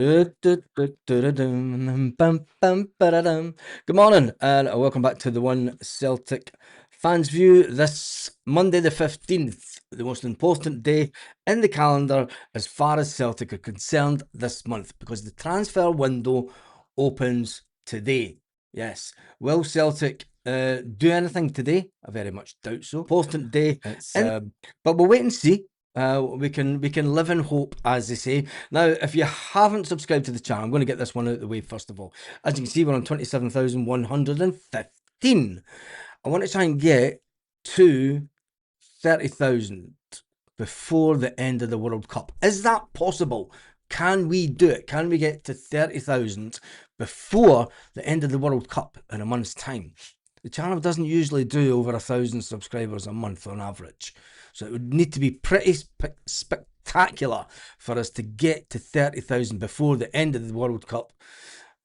Good morning and welcome back to the One Celtic Fans View. This Monday the 15th, the most important day in the calendar as far as Celtic are concerned this month, because the transfer window opens today. Yes, will Celtic do anything today? I very much doubt so. Important day, but we'll wait and see. We can live in hope, as they say. Now, if you haven't subscribed to the channel, I'm going to get this one out of the way first of all. As you can see, we're on 27,115. I want to try and get to 30,000 before the end of the World Cup. Is that possible? Can we do it? Can we get to 30,000 before the end of the World Cup in a month's time? The channel doesn't usually do over 1,000 subscribers a month on average. So it would need to be pretty spectacular for us to get to 30,000 before the end of the World Cup.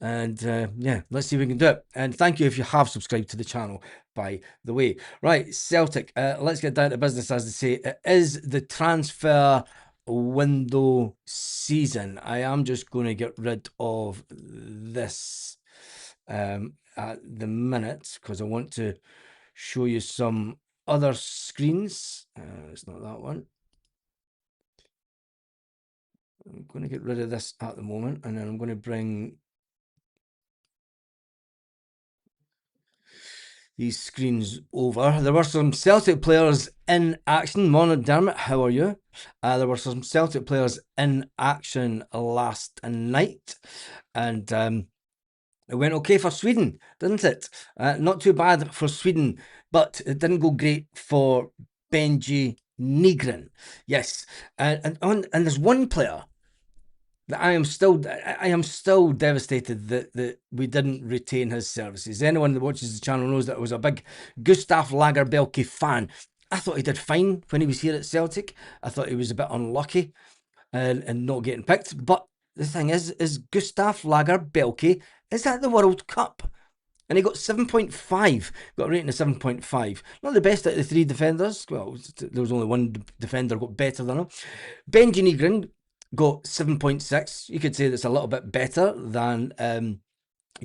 And yeah, let's see if we can do it. And thank you if you have subscribed to the channel, by the way. Right, Celtic, let's get down to business, as they say. It is the transfer window season. I am just going to get rid of this at the minute because I want to show you some other screens. It's not that one. I'm going to get rid of this at the moment, and then I'm going to bring these screens over. There were some Celtic players in action. Morning, Dermot, how are you? There were some Celtic players in action last night, and it went okay for Sweden, didn't it? Not too bad for Sweden, but it didn't go great for Benji Nygren. Yes, and there's one player that I am still devastated that we didn't retain his services. Anyone that watches the channel knows that I was a big Gustav Lagerbielke fan. I thought he did fine when he was here at Celtic. I thought he was a bit unlucky and not getting picked. But the thing is Gustav Lagerbielke is at the World Cup. And he got 7.5, got a rating of 7.5. Not the best out of the three defenders. Well, there was only one defender got better than him. Benji Nygren got 7.6. You could say that's a little bit better than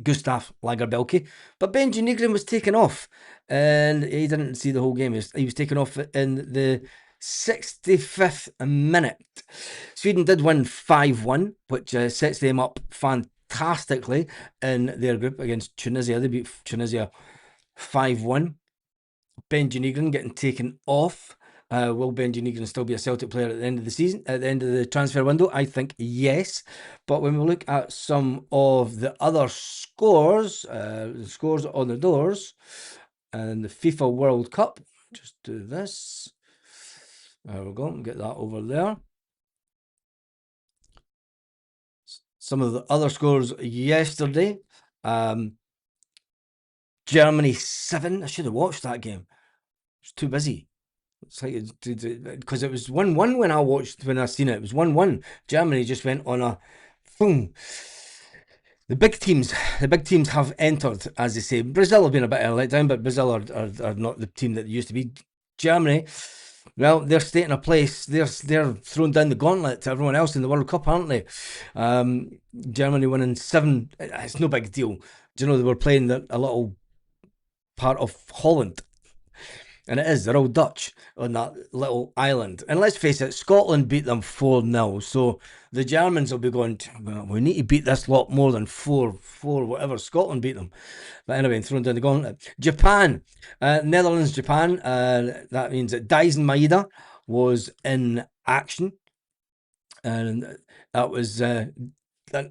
Gustav Lagerbielke. But Benji Nygren was taken off. And he didn't see the whole game. He was taken off in the 65th minute. Sweden did win 5-1, which sets them up fantastically in their group against Tunisia. They beat Tunisia 5-1. Benji Nygren getting taken off. Will Benji Nygren still be a Celtic player at the end of the season, at the end of the transfer window? I think yes. But when we look at some of the other scores, the scores on the doors, and the FIFA World Cup, just do this. There we go, get that over there. Some of the other scores yesterday. Germany 7. I should have watched that game. I was too busy. It's like because it was 1-1 when I seen it. It was 1-1. Germany just went on a boom. The big teams have entered, as they say. Brazil have been a bit of a letdown, but Brazil are not the team that they used to be. Germany, well, they're staying a place. They're throwing down the gauntlet to everyone else in the World Cup, aren't they? Germany winning 7. It's no big deal. Do you know they were playing a little part of Holland? And it is, they're all Dutch on that little island. And let's face it, Scotland beat them 4-0. So the Germans will be going, well, we need to beat this lot more than 4 whatever. Scotland beat them. But anyway, throwing down the gauntlet. Japan, Netherlands, Japan. That means that Daisen Maeda was in action. And that was an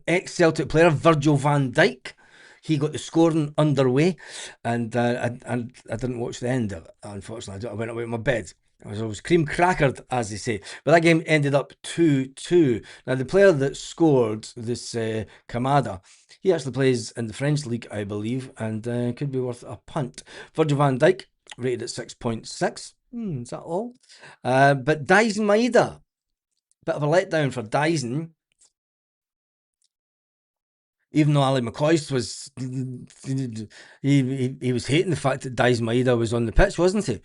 ex-Celtic player, Virgil van Dijk. He got the scoring underway, and I didn't watch the end of it, unfortunately. I went away to my bed. I was cream crackered, as they say. But that game ended up 2-2. Now, the player that scored, this Kamada, he actually plays in the French league, I believe, and could be worth a punt. Virgil van Dijk, rated at 6.6. Is that all? But Daisen Maeda, bit of a letdown for Daisen. Even though Ali McCoist was, he was hating the fact that Dies Maida was on the pitch, wasn't he?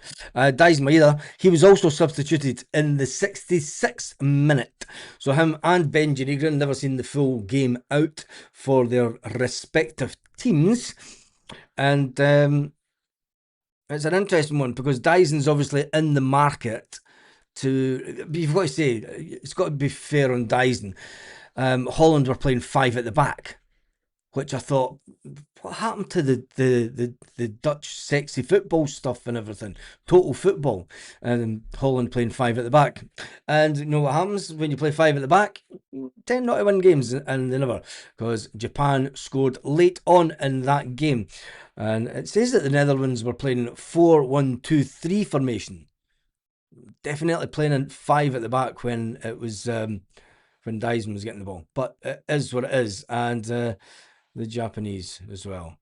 Dies Maida, he was also substituted in the 66th minute. So him and Benji Negrin never seen the full game out for their respective teams. And it's an interesting one because Dyson's obviously in the market to. You've got to say, it's got to be fair on Dyson. Holland were playing five at the back, which I thought, what happened to the Dutch sexy football stuff and everything? Total football. And Holland playing five at the back. And you know what happens when you play five at the back? Tend not to win games, and they never, because Japan scored late on in that game. And it says that the Netherlands were playing 4-1-2-3 formation. Definitely playing in five at the back when it was when Dyson was getting the ball. But it is what it is. And the Japanese as well,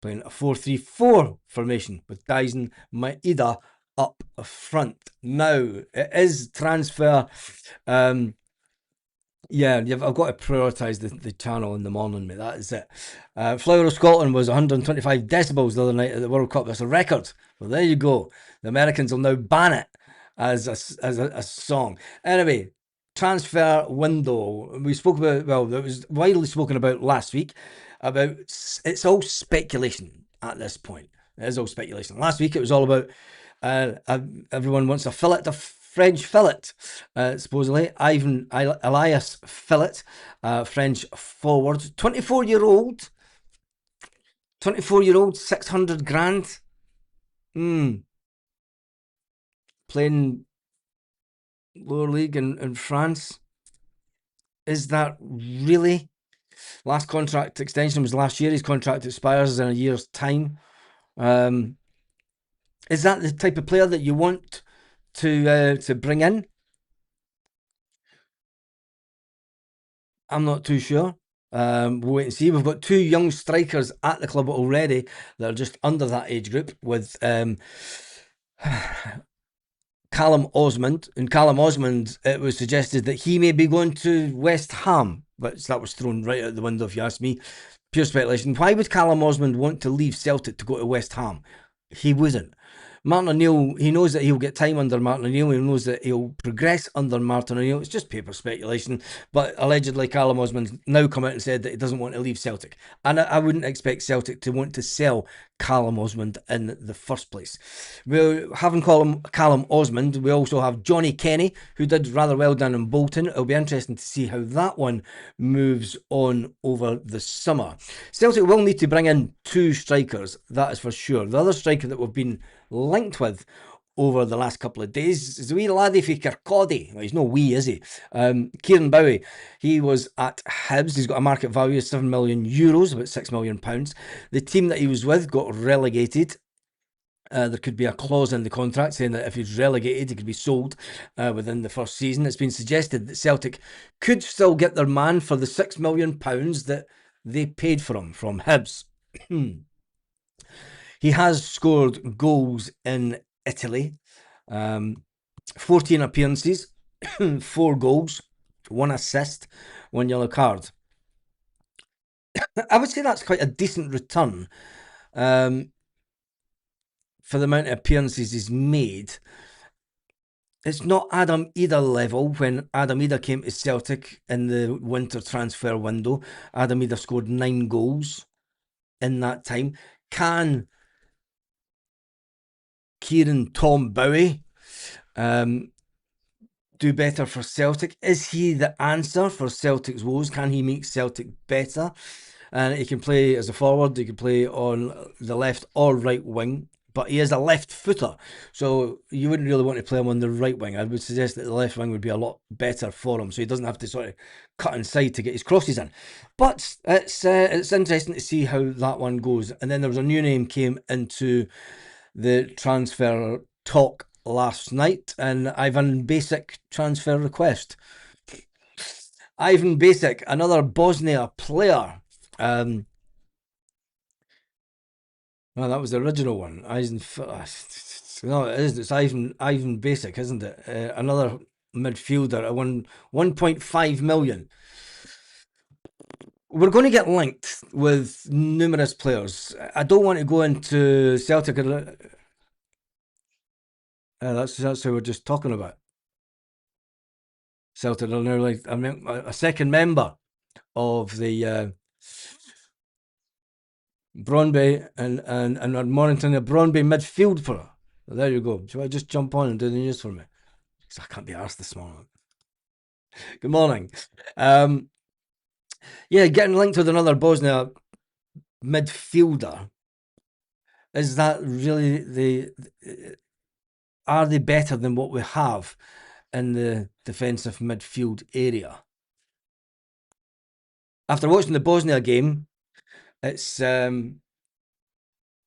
playing a 4-3-4 formation with Dyson Maeda up front. Now, it is transfer. Yeah, I've got to prioritise the channel in the morning, mate. That is it. Flower of Scotland was 125 decibels the other night at the World Cup. That's a record. Well, there you go. The Americans will now ban it as a song. Anyway, transfer window. We spoke about, well, it was widely spoken about last week, about it's all speculation at this point. It is all speculation. Last week it was all about everyone wants a fillet, a French fillet, supposedly. Ivan Elias Fillet, French forward, 24-year-old, 600 grand. Playing lower league in France. Is that really? Last contract extension was last year. His contract expires in a year's time. Is that the type of player that you want to bring in? I'm not too sure. We'll wait and see. We've got two young strikers at the club already that are just under that age group with Callum Osmond. And Callum Osmond, it was suggested that he may be going to West Ham, but that was thrown right out the window if you ask me. Pure speculation. Why would Callum Osmond want to leave Celtic to go to West Ham? He wouldn't. Martin O'Neill, he knows that he'll get time under Martin O'Neill. He knows that he'll progress under Martin O'Neill. It's just paper speculation. But allegedly, Callum Osmond's now come out and said that he doesn't want to leave Celtic. And I wouldn't expect Celtic to want to sell Callum Osmond in the first place. We're having Callum Osmond. We also have Johnny Kenny, who did rather well down in Bolton. It'll be interesting to see how that one moves on over the summer. Celtic will need to bring in two strikers, that is for sure. The other striker that we've been linked with over the last couple of days is a wee laddie for Kirkcaldy. Well, he's no wee, is he? Kieran Bowie. He was at Hibs. He's got a market value of €7 million, about £6 million. The team that he was with got relegated. There could be a clause in the contract saying that if he's relegated, he could be sold within the first season. It's been suggested that Celtic could still get their man for the £6 million that they paid for him from Hibs. He has scored goals in Italy. 14 appearances, 4 goals, 1 assist, 1 yellow card. I would say that's quite a decent return for the amount of appearances he's made. It's not Adam Ida level when Adam Ida came to Celtic in the winter transfer window. Adam Ida scored 9 goals in that time. Can Kieran Tom Bowie do better for Celtic? Is he the answer for Celtic's woes? Can he make Celtic better? And he can play as a forward, he can play on the left or right wing, but he is a left footer, so you wouldn't really want to play him on the right wing. I would suggest that the left wing would be a lot better for him, so he doesn't have to sort of cut inside to get his crosses in. But it's interesting to see how that one goes. And then there was a new name came into the transfer talk last night, and Ivan Basic transfer request. Ivan Basic, another Bosnia player. Well, that was the original one. No, it is. It's Ivan Basic, isn't it? Another midfielder at 1.5 million. we're going to get linked with numerous players. I don't want to go into Celtic. That's who we're just talking about. Celtic are now like a second member of the Brøndby and are monitoring the Brøndby midfield for her. So there you go. Shall I just jump on and do the news for me? Because I can't be arsed this morning. Good morning. Yeah, getting linked with another Bosnia midfielder. Is that really are they better than what we have in the defensive midfield area? After watching the Bosnia game, it's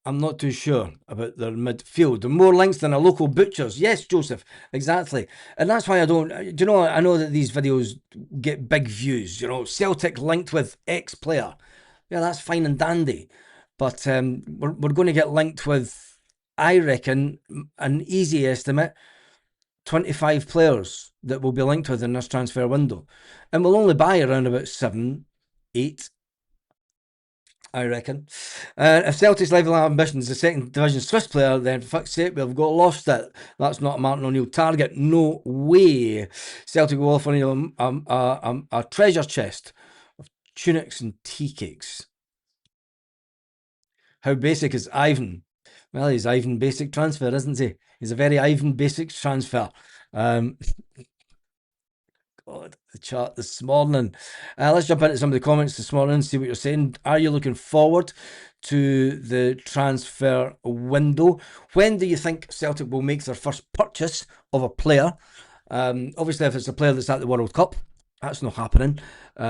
I'm not too sure about their midfield. They're more links than a local butcher's. Yes, Joseph, exactly. And that's why I don't, do you know, I know that these videos get big views, you know, Celtic linked with X player. Yeah, that's fine and dandy. But we're going to get linked with, I reckon, an easy estimate, 25 players that will be linked with in this transfer window. And we'll only buy around about 7, 8, I reckon. If Celtic's level of ambition is a second division Swiss player, then for fuck's sake, we've got lost it. That's not a Martin O'Neill target. No way. Celtic will offer a treasure chest of tunics and tea cakes. How basic is Ivan? Well, he's Ivan Basic transfer, isn't he? He's a very Ivan Basic transfer. God, the chat this morning. Let's jump into some of the comments this morning and see what you're saying. Are you looking forward to the transfer window? When do you think Celtic will make their first purchase of a player? Obviously, if it's a player that's at the World Cup, that's not happening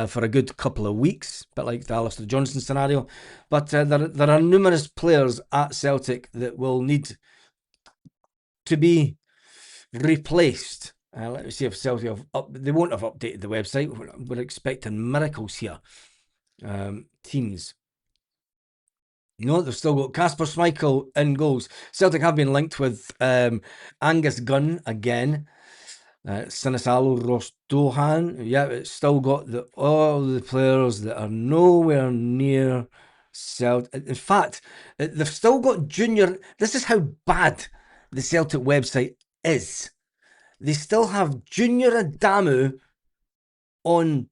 for a good couple of weeks, a bit like the Alistair Johnson scenario. But there are numerous players at Celtic that will need to be replaced. Let me see if Celtic they won't have updated the website. We're expecting miracles here. Teams. No, they've still got Kasper Schmeichel in goals. Celtic have been linked with Angus Gunn again. Sinisalo Rostohan. Yeah, it's still got all the players that are nowhere near Celtic. In fact, they've still got junior. This is how bad the Celtic website is. They still have Junior Adamu on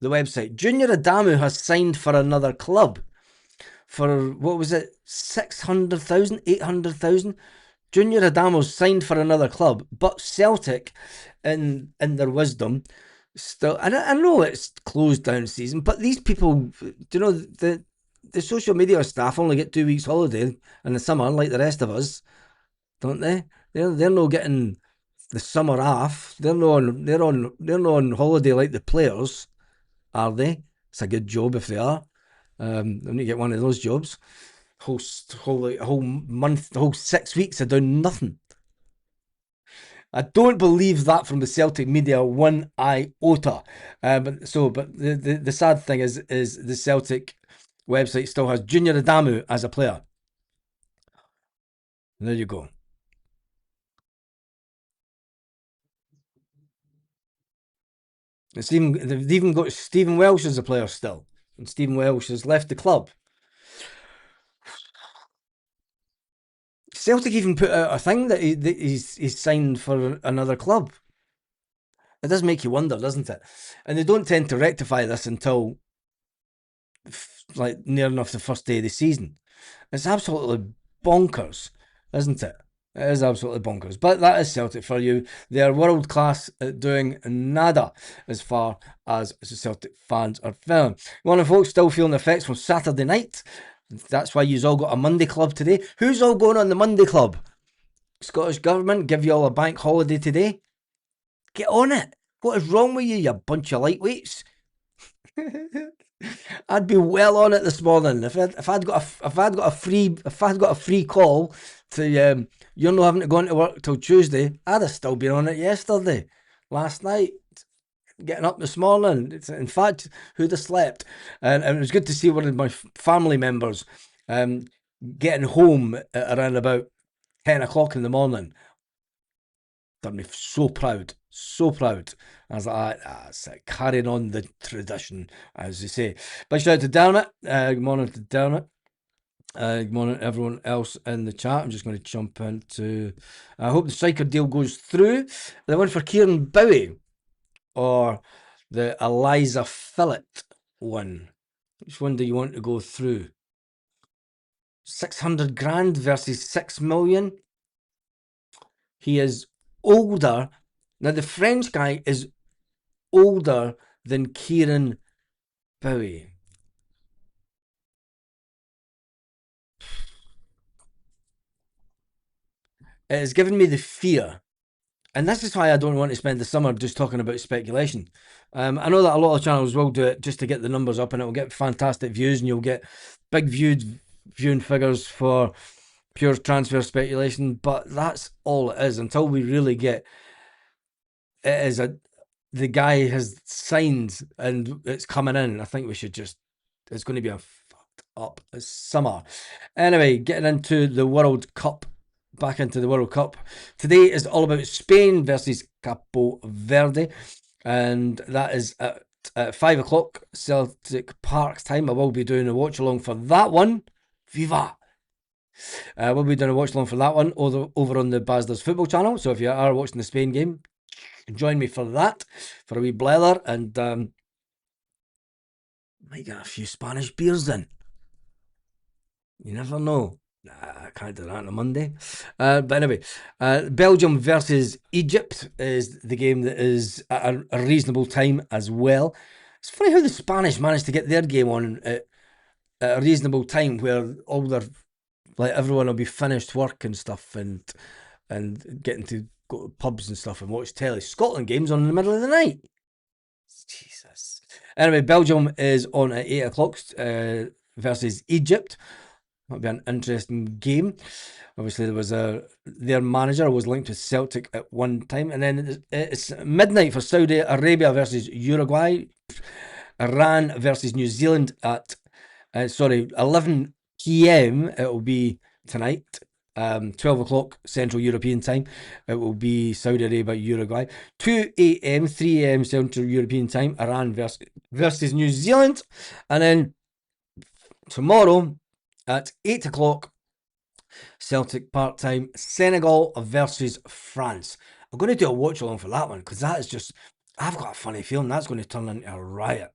the website. Junior Adamu has signed for another club for, what was it, 600,000, 800,000? Junior Adamu's signed for another club, but Celtic, in their wisdom, still, I know it's closed down season, but these people, you know, the social media staff only get 2 weeks holiday in the summer, like the rest of us, don't they? They're not getting the summer off. They're not on holiday like the players, are they? It's a good job if they are. They need to get one of those jobs. Whole month, the whole 6 weeks of doing nothing. I don't believe that from the Celtic media one iota. But the sad thing is the Celtic website still has Junior Adamu as a player. There you go. They've even got Stephen Welsh as a player still, and Stephen Welsh has left the club. Celtic even put out a thing that he's signed for another club. It does make you wonder, doesn't it? And they don't tend to rectify this until like near enough the first day of the season. It's absolutely bonkers, isn't it? It is absolutely bonkers. But that is Celtic for you. They are world class at doing nada as far as Celtic fans are feeling. One of folks still feeling the effects from Saturday night. That's why you've all got a Monday club today. Who's all going on the Monday club? Scottish Government give you all a bank holiday today? Get on it. What is wrong with you, you bunch of lightweights? I'd be well on it this morning if I'd got a free call to you're not having to go into work till Tuesday. I'd have still been on it yesterday, last night, getting up this morning. In fact, who'd have slept? And it was good to see one of my family members getting home at around about 10 o'clock in the morning. Done me so proud. So proud. I was like, that's it, carrying on the tradition, as you say. Big shout out to Dermot. Good morning to Dermot. Good morning, everyone else in the chat. I'm just going to jump into. I hope the striker deal goes through. The one for Kieran Bowie or the Eliza Phillip one. Which one do you want to go through? 600 grand versus 6 million. He is older. Now, the French guy is older than Kieran Bowie. It has given me the fear. And this is why I don't want to spend the summer just talking about speculation. I know that a lot of channels will do it just to get the numbers up, and it will get fantastic views, and you'll get big viewing figures for pure transfer speculation. But that's all it is until we really get it is the guy has signed and it's coming in. I think we should just. It's going to be a fucked up summer. Anyway, getting into the World Cup. Back into the World Cup. Today is all about Spain versus Capo Verde, and that is at 5 o'clock Celtic Park time. I will be doing a watch along for that one. Viva! We'll be doing a watch along for that one over on the Basler's Football channel. So if you are watching the Spain game, join me for that, for a wee blether, and might get a few Spanish beers in. You never know. I can't do that on a Monday. But anyway, Belgium versus Egypt is the game that is at a reasonable time as well. It's funny how the Spanish managed to get their game on at a reasonable time where all their, like, everyone will be finished work and stuff and getting to go to pubs and stuff and watch telly. Scotland games on in the middle of the night. Jesus. Anyway, Belgium is on at 8 o'clock versus Egypt. That'll be an interesting game. Obviously, there was their manager was linked with Celtic at one time, and then it's midnight for Saudi Arabia versus Uruguay, Iran versus New Zealand at 11 p.m. It will be tonight. 12 o'clock Central European time. It will be Saudi Arabia, Uruguay. 2 a.m., 3 a.m. Central European time. Iran versus New Zealand, and then tomorrow at 8 o'clock Celtic Park time, Senegal versus France. I'm going to do a watch along for that one because that is just, I've got a funny feeling that's going to turn into a riot.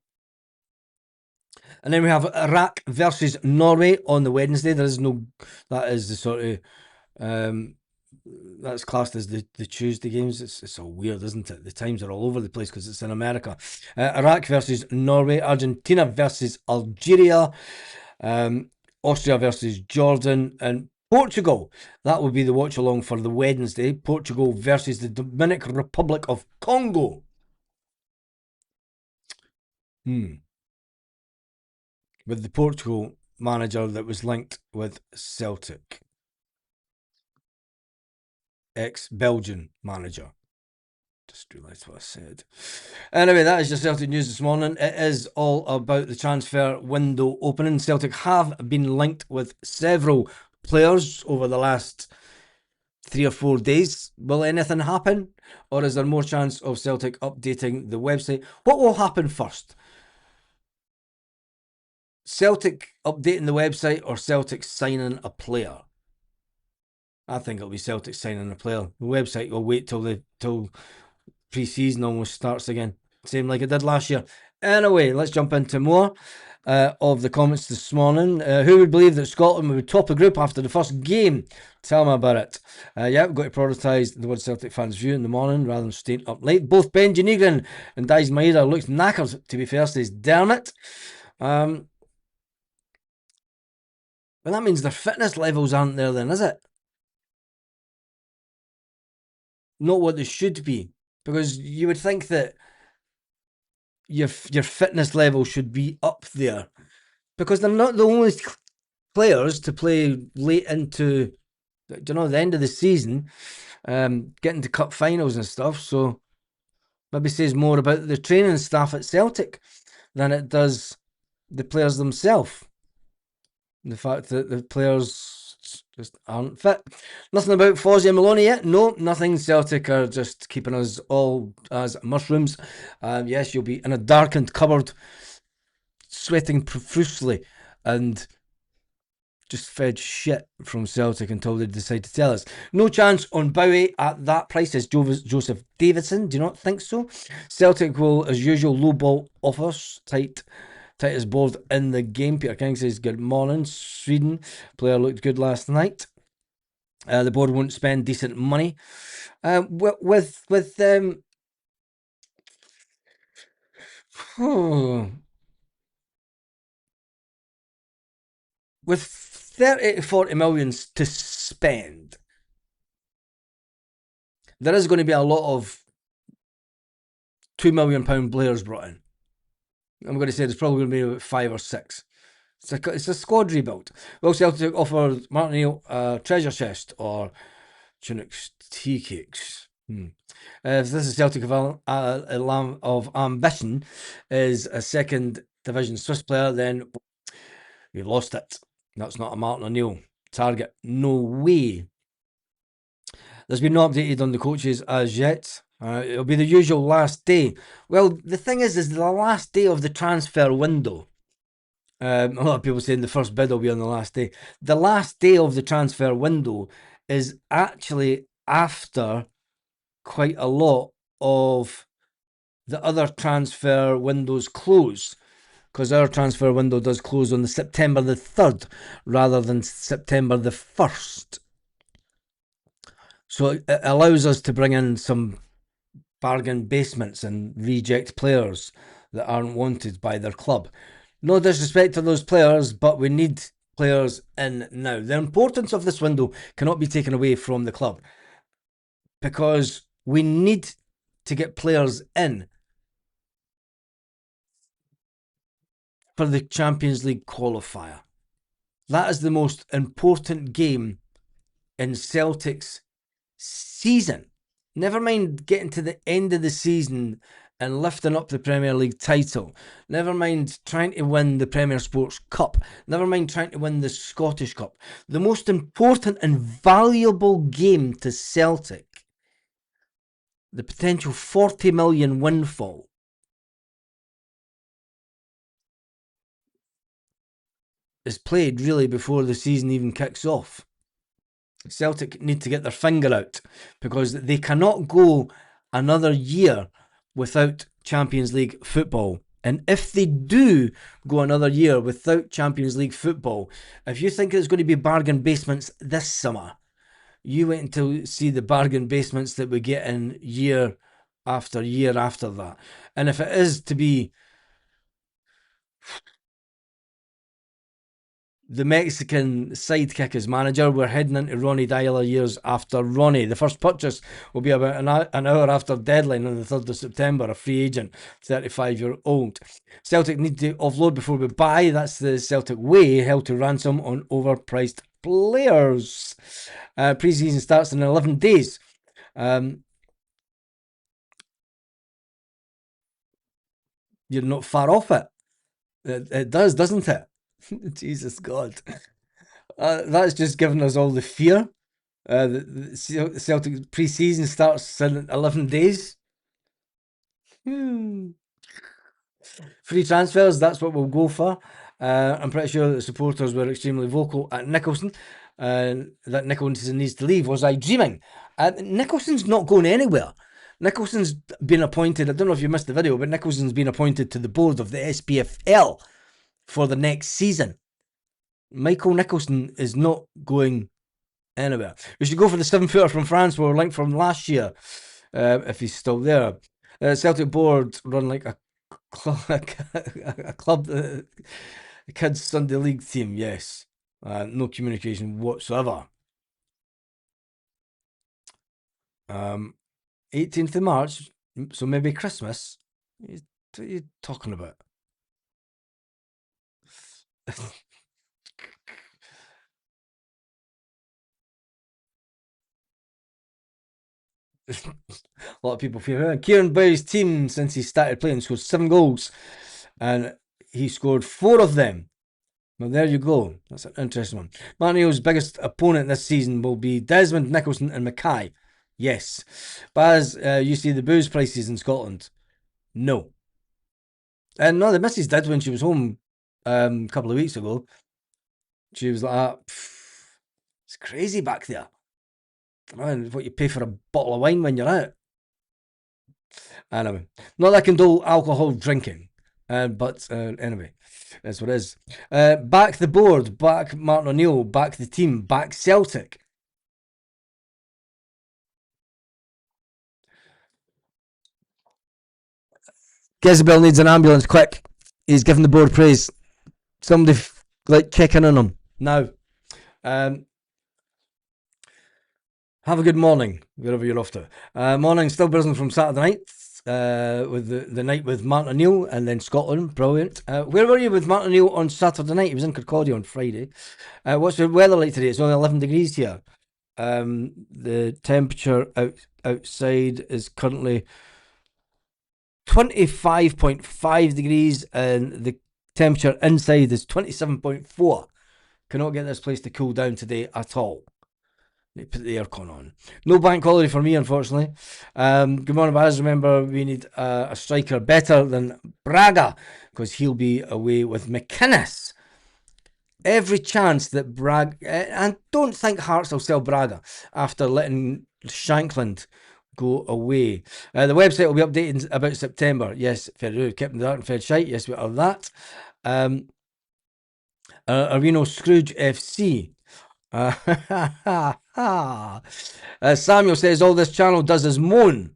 And then we have Iraq versus Norway on the Wednesday. There is no, that is the sort of, that's classed as the Tuesday games. It's so weird, isn't it? The times are all over the place because it's in America. Iraq versus Norway, Argentina versus Algeria, Austria versus Jordan, and Portugal. That would be the watch along for the Wednesday. Portugal versus the Dominican Republic of Congo. With the Portugal manager that was linked with Celtic. Ex-Belgian manager. Just realised what I said. Anyway, that is your Celtic news this morning. It is all about the transfer window opening. Celtic have been linked with several players over the last 3 or 4 days. Will anything happen? Or is there more chance of Celtic updating the website? What will happen first? Celtic updating the website or Celtic signing a player? I think it'll be Celtic signing a player. The website will wait till pre-season almost starts again. Same like it did last year. Anyway, let's jump into more of the comments this morning. Who would believe that Scotland would top the group after the first game? Tell me about it. Yeah, we've got to prioritise the word Celtic fans' view in the morning rather than staying up late. Both Benji Negrin and Dice Maeda looks knackered, to be fair, says Dermot. Well, that means their fitness levels aren't there then, is it? Not what they should be. Because you would think that your fitness level should be up there. Because they're not the only players to play late into, the end of the season, getting to cup finals and stuff. So maybe says more about the training staff at Celtic than it does the players themselves. The fact that the players players just aren't fit. Nothing about Fozzie and Maloney yet. No, nothing. Celtic are just keeping us all as mushrooms. Yes, you'll be in a darkened cupboard, sweating profusely, and just fed shit from Celtic until they decide to tell us. No chance on Bowie at that price, as Joseph Davidson. Do you not think so? Celtic will, as usual, lowball offers. Tightest board in the game. Peter King says, good morning. Sweden player looked good last night. The board won't spend decent money. With with 30 to 40 millions to spend, there is going to be a lot of £2 million players brought in. I'm going to say there's probably going to be about 5 or 6. It's a squad rebuild. Will Celtic offer Martin O'Neill a treasure chest or Chinook's tea cakes? If this is Celtic of ambition, is a second division Swiss player, then we've lost it. That's not a Martin O'Neill target. No way. There's been no updated on the coaches as yet. It'll be the usual last day. Well, the thing is the last day of the transfer window. A lot of people saying the first bid will be on the last day. The last day of the transfer window is actually after quite a lot of the other transfer windows close, because our transfer window does close on the September the 3rd rather than September the 1st. So it allows us to bring in some bargain basements and reject players that aren't wanted by their club. No disrespect to those players, but we need players in now. The importance of this window cannot be taken away from the club, because we need to get players in for the Champions League qualifier. That is the most important game in Celtic's season. Never mind getting to the end of the season and lifting up the Premier League title. Never mind trying to win the Premier Sports Cup. Never mind trying to win the Scottish Cup. The most important and valuable game to Celtic, the potential 40 million windfall, is played really before the season even kicks off. Celtic need to get their finger out, because they cannot go another year without Champions League football. And if they do go another year without Champions League football, if you think it's going to be bargain basements this summer, you wait until see the bargain basements that we get in year after that. And if it is to be the Mexican sidekick as manager, we're heading into Ronnie Dyler years after Ronnie. The first purchase will be about an hour after deadline on the 3rd of September, a free agent, 35-year-old. Celtic need to offload before we buy. That's the Celtic way, held to ransom on overpriced players. Pre-season starts in 11 days. You're not far off it. It does, doesn't it? Jesus God. That's just given us all the fear. The Celtic pre-season starts in 11 days. Free transfers, that's what we'll go for. I'm pretty sure that the supporters were extremely vocal at Nicholson, that Nicholson needs to leave. Was I dreaming? Nicholson's not going anywhere. Nicholson's been appointed, I don't know if you missed the video, but Nicholson's been appointed to the board of the SPFL for the next season. Michael Nicholson is not going anywhere. We should go for the 7-footer from France. We were linked from last year, if he's still there. Celtic board run like a club, a kids Sunday league team. Yes, no communication whatsoever. 18th of March, so maybe Christmas. What are you talking about? A lot of people feel Kieran Bowie's team since he started playing scored 7 goals, and he scored 4 of them Well, there you go. That's an interesting one. Martin O'Neill's biggest opponent this season will be Desmond, Nicholson, and Mackay. Yes. Baz, you see the booze prices in Scotland? No. And no, the missus did when she was home a couple of weeks ago. She was like, it's crazy back there. What you pay for a bottle of wine when you're out. Anyway, not that I condone alcohol drinking, but anyway, that's what it is. Back the board, back Martin O'Neill, back the team, back Celtic. Jezebel needs an ambulance, quick. He's giving the board praise. Somebody kicking on him now. Have a good morning, wherever you're off to. Morning, still buzzing from Saturday night with the night with Martin O'Neill and then Scotland. Brilliant. Where were you with Martin O'Neill on Saturday night? He was in Kirkcaldy on Friday. What's the weather like today? It's only 11 degrees here. The temperature outside is currently 25.5 degrees and the temperature inside is 27.4. Cannot get this place to cool down today at all. They put the aircon on. No bank holiday for me, unfortunately. Good morning, guys. Remember, we need a striker better than Braga because he'll be away with McInnes. Every chance that Braga... and don't think Hearts will sell Braga after letting Shankland go away. The website will be updated about September. Yes, fair good. Kept in the dark and fed shite. Yes, we have that. Are we no Scrooge FC? Samuel says all this channel does is moan.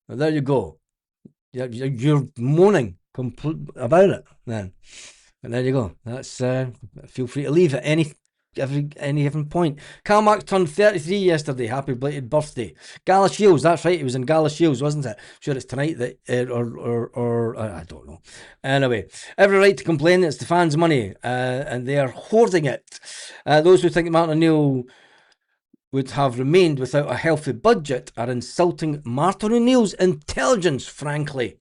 Well, there you go. You're moaning about it then. And there you go. That's feel free to leave at any given point. Karl Marx turned 33 yesterday. Happy belated birthday. Gala Shields, that's right. He was in Gala Shields, wasn't it? Sure, it's tonight that or I don't know. Anyway, every right to complain. It's the fans' money, and they are hoarding it. Those who think Martin O'Neill would have remained without a healthy budget are insulting Martin O'Neill's intelligence. Frankly.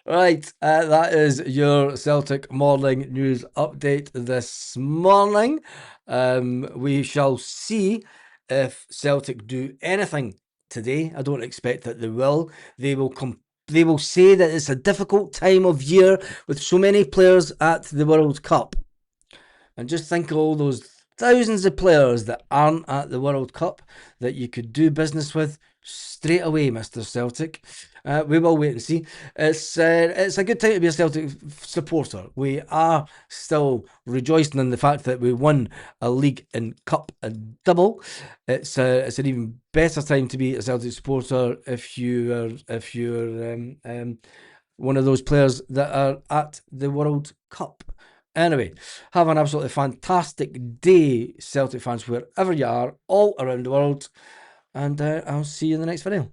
Right, that is your Celtic morning news update this morning. We shall see if Celtic do anything today. I don't expect that they will. They will say that it's a difficult time of year with so many players at the World Cup. And just think of all those thousands of players that aren't at the World Cup that you could do business with straight away, Mr. Celtic. We will wait and see. It's a good time to be a Celtic supporter. We are still rejoicing in the fact that we won a league and cup and double. It's an even better time to be a Celtic supporter if you're one of those players that are at the World Cup. Anyway, have an absolutely fantastic day, Celtic fans, wherever you are, all around the world. And I'll see you in the next video.